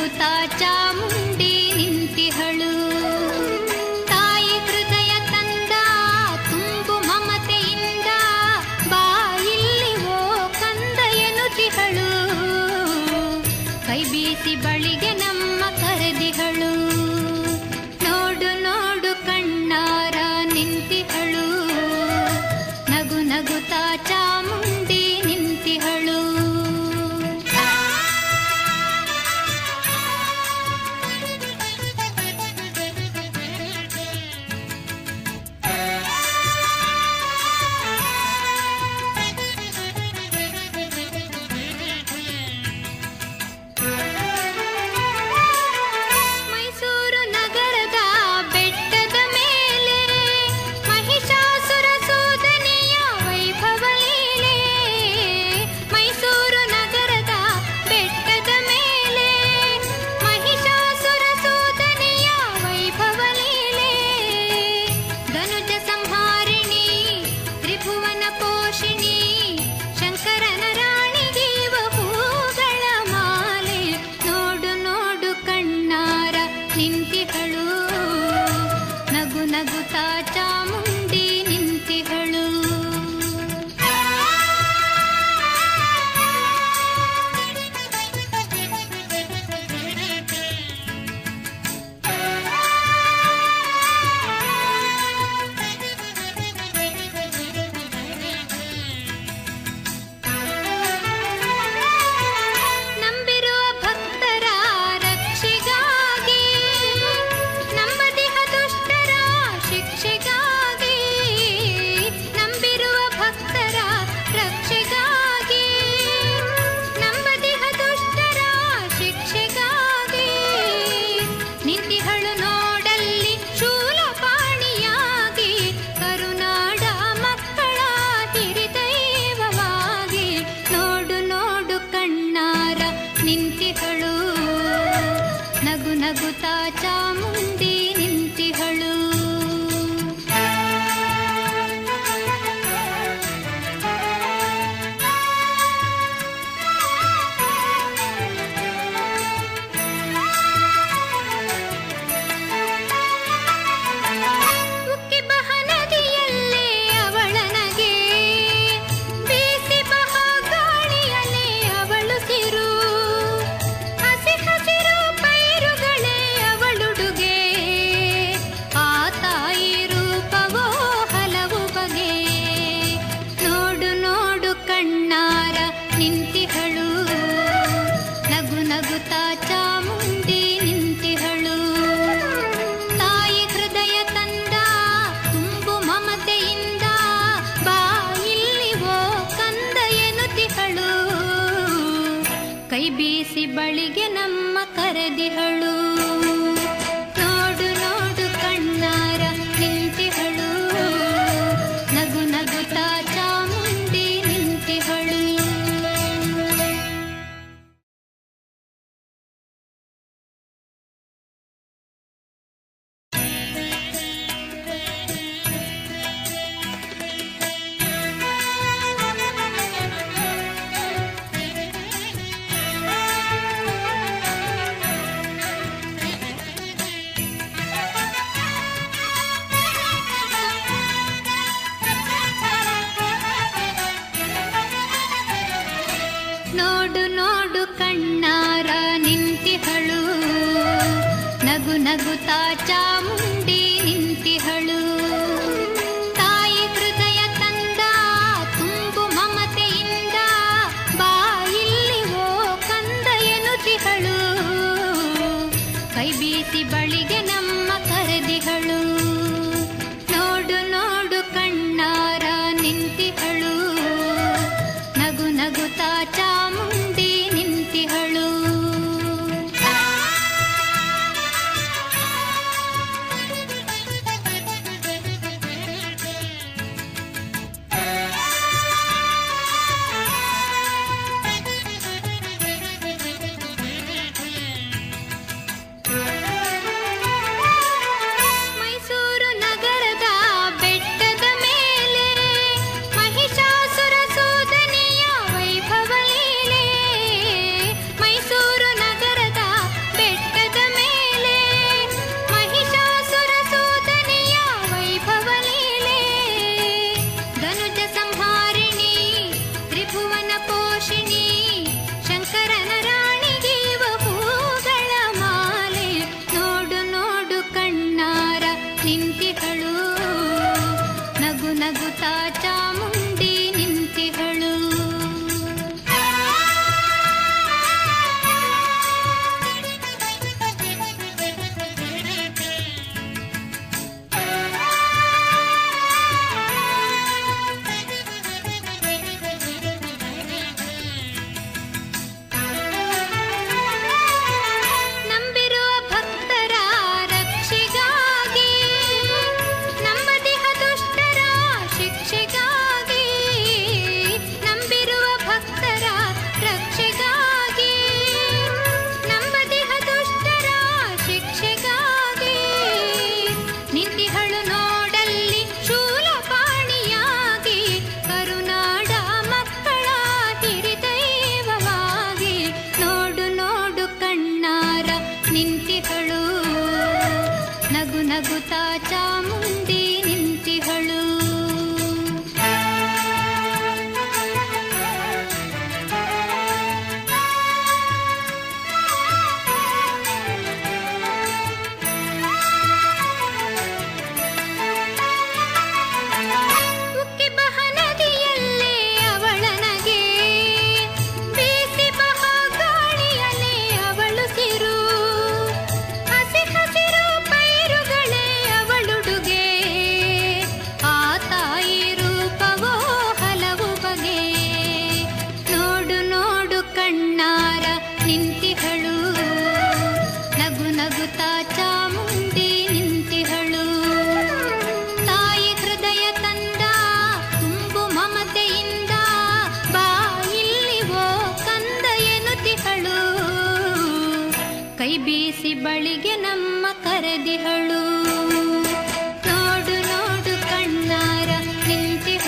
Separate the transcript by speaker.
Speaker 1: ನಗುತ್ತಾ ಚಾಮುಂಡಿ ನಿಂತಿಹಳು. ತಾಯಿ ಹೃದಯ ತಂದ ತುಂಬು ಮಮತೆಯಿಂದ ಬಾ ಇಲ್ಲಿ ಓ ಕಂದ ಎನ್ನುತ್ತಿಹಳು. ಕೈ ಬೀಸಿ ಬಳಿಗೆ ನಮ್ಮ ಕರೆದಿಹಳು. ನೋಡು ನೋಡು ಕಣ್ಣಾರ ನಿಂತಿಹಳು. ನಗು ನಗುತ್ತಾ ಚಾಮುಂಡಿ ನಿಂತಿಹಳು. ಮೈಸೂರು ನಗರದ ಬೆಟ್ಟದ ಮೇಲೆ ಮಹಿಷಾಸುರ ಸೂದನೆಯ ವೈಭವ ಲೀಲೆ. ಮೈಸೂರು ನಗರದ ಬೆಟ್ಟದ ಮೇಲೆ ಮಹಿಷಾಸುರ ಸೂದನೆಯ ವೈಭವ ಲೀಲೆ. ಧನುಜ ಸಂಹಾರಿಣಿ ತ್ರಿಭುವನ ಪೋಷಿಣಿ ಶಂಕರನ ರಾಣಿ ಜೀವ ಹೂಗಳ ಮಾಲೆ. ನೋಡು ನೋಡು ಕಣ್ಣಾರ ನಿಂತಿಹಳು. ನಗು ನಗುತ್ತಾ ಚಾಮುಂಡಿ ನಿಂತಿಹಳು. ನಂಬಿರುವ ಭಕ್ತರ ರಕ್ಷೆಗಾಗಿ ನಂಬದಿಹ ದುಷ್ಟರ ಶಿಕ್ಷೆಗಾಗಿ. ನಂಬಿರುವ ಭಕ್ತರ ರಕ್ಷೆಗಾಗಿ ನಂಬದಿಹ ದುಷ್ಟರ ಶಿಕ್ಷೆಗಾಗಿ. ನಿಂತಿಹಳು ನೋಡಲ್ಲಿ ಶೂಲಪಾಣಿಯಾಗಿ ಕರುನಾಡ ಮಕ್ಕಳ ಹಿರಿದೈವವಾಗಿ. ನೋಡು ನೋಡು ಕಣ್ಣಾರ ನಿಂತಿಹಳು. ನಗು ನಗುತ್ತಾ ಚಾಮುಂಡಿ ನಿಂತಿಹಳು. ಉಕ್ಕಿ ಬಹ ನದಿಯಲ್ಲೇ ಅವಳನಗೆ ಬೀಸಿ ಬಹ ಗಾಳಿಯಲ್ಲೇ ಅವಳು ಸಿರು. ಹಸಿ ಹಸಿರು ಪೈರುಗಳೇ ಅವಳುಡುಗೆ. ಆ ತಾಯಿ ರೂಪವೋ ಹಲವು ಬಗೆ. ನೋಡು ನೋಡು ಕಣ್ಣಾರ ನಿಂತಿಹಳು. ನಗು ನಗುತ್ತಾ ಚಾಮುಂಡಿ ನಿಂತಿಹಳು. ತಾಯಿ ಹೃದಯ ತಂದ ತುಂಬು ಮಮತೆಯಿಂದ ಬಾ ಇಲ್ಲಿ ಓ ಕಂದ ಎನ್ನುತ್ತಿಹಳು. ಕೈ ಬೀಸಿ ಬಳಿಗೆ ನಮ್ಮ ಕರೆದಿಹಳು. ನೋಡು ನೋಡು ಕಣ್ಣಾರ ನಿಂತಿಹಳು. ನಗು ನಗುತ್ತಾ ಚಾಮುಂಡಿ ನಿಂತಿಹಳು. ನೋಡು ನೋಡು ಕಣ್ಣಾರ ನಿಂತಿಹಳು. ನಗು ನಗುತ್ತಾ ಚಾಮುಂಡಿ ನಿಂತಿಹಳು. ತಾಯಿ ಹೃದಯ ತಂದ ತುಂಬು ಮಮತೆಯಿಂದ ಬಾ ಇಲ್ಲಿ ಓ ಕಂದ ಎನ್ನುತ್ತಿಹಳು. ಕೈ ಬೀಸಿ ಬಳಿಗೆ ನಮ್ಮ ಕರೆದಿಹಳು. ನೋಡು ನೋಡು ಕಣ್ಣಾರ ನಿಂತಿಹಳು. ನಗು ನಗುತ್ತಾ ಚಾಮುಂಡಿ ನಿಂತಿಹಳು. ಮೈಸೂರು ಬೀಸಿ ಬಳಿಗೆ ನಮ್ಮ ಕರೆದಿಹಳು. ನೋಡು ನೋಡು ಕಣ್ಣಾರ ನಿಂತಿಹಳು.